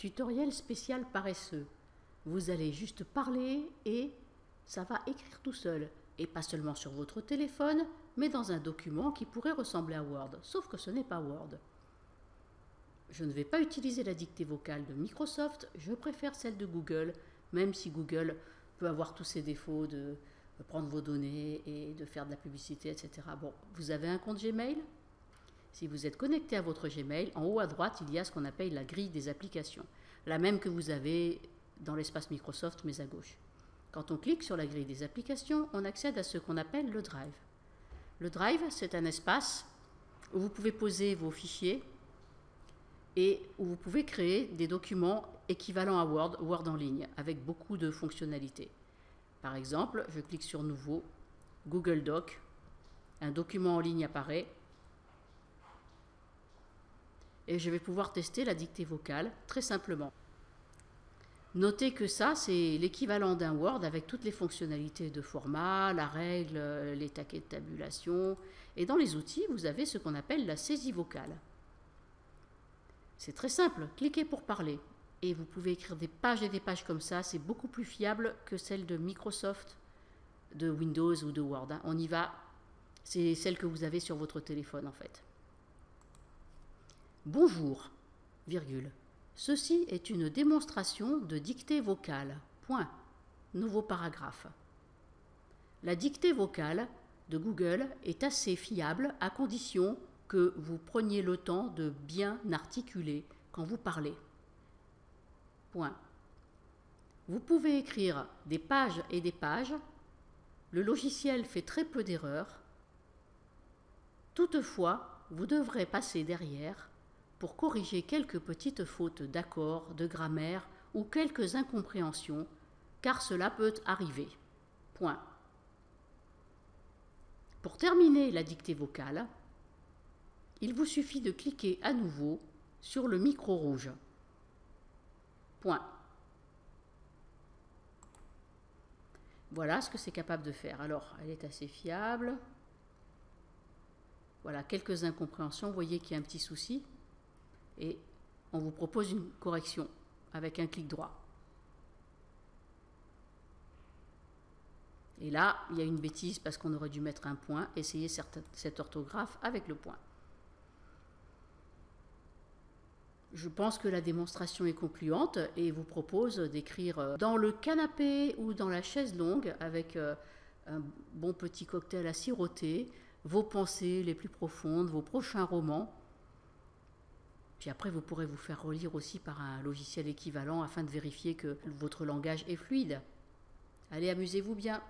Tutoriel spécial paresseux. Vous allez juste parler et ça va écrire tout seul. Et pas seulement sur votre téléphone, mais dans un document qui pourrait ressembler à Word, sauf que ce n'est pas Word. Je ne vais pas utiliser la dictée vocale de Microsoft, je préfère celle de Google, même si Google peut avoir tous ses défauts de prendre vos données et de faire de la publicité, etc. Bon, vous avez un compte Gmail ? Si vous êtes connecté à votre Gmail, en haut à droite, il y a ce qu'on appelle la grille des applications, la même que vous avez dans l'espace Microsoft, mais à gauche. Quand on clique sur la grille des applications, on accède à ce qu'on appelle le Drive. Le Drive, c'est un espace où vous pouvez poser vos fichiers et où vous pouvez créer des documents équivalents à Word, Word en ligne, avec beaucoup de fonctionnalités. Par exemple, je clique sur Nouveau, Google Doc, un document en ligne apparaît, et je vais pouvoir tester la dictée vocale très simplement. Notez que ça, c'est l'équivalent d'un Word avec toutes les fonctionnalités de format, la règle, les taquets de tabulation. Et dans les outils, vous avez ce qu'on appelle la saisie vocale. C'est très simple, cliquez pour parler. Et vous pouvez écrire des pages et des pages comme ça, c'est beaucoup plus fiable que celle de Microsoft, de Windows ou de Word. On y va, c'est celle que vous avez sur votre téléphone en fait. Bonjour, virgule. Ceci est une démonstration de dictée vocale. Point. Nouveau paragraphe. La dictée vocale de Google est assez fiable à condition que vous preniez le temps de bien articuler quand vous parlez. Point. Vous pouvez écrire des pages et des pages. Le logiciel fait très peu d'erreurs. Toutefois, vous devrez passer derrière pour corriger quelques petites fautes d'accord, de grammaire ou quelques incompréhensions, car cela peut arriver. Point. Pour terminer la dictée vocale, il vous suffit de cliquer à nouveau sur le micro rouge. Point. Voilà ce que c'est capable de faire. Alors, elle est assez fiable. Voilà, quelques incompréhensions. Vous voyez qu'il y a un petit souci. Et on vous propose une correction avec un clic droit. Et là, il y a une bêtise parce qu'on aurait dû mettre un point. Essayez cette orthographe avec le point. Je pense que la démonstration est concluante et vous propose d'écrire dans le canapé ou dans la chaise longue avec un bon petit cocktail à siroter, vos pensées les plus profondes, vos prochains romans. Puis après, vous pourrez vous faire relire aussi par un logiciel équivalent afin de vérifier que votre langage est fluide. Allez, amusez-vous bien!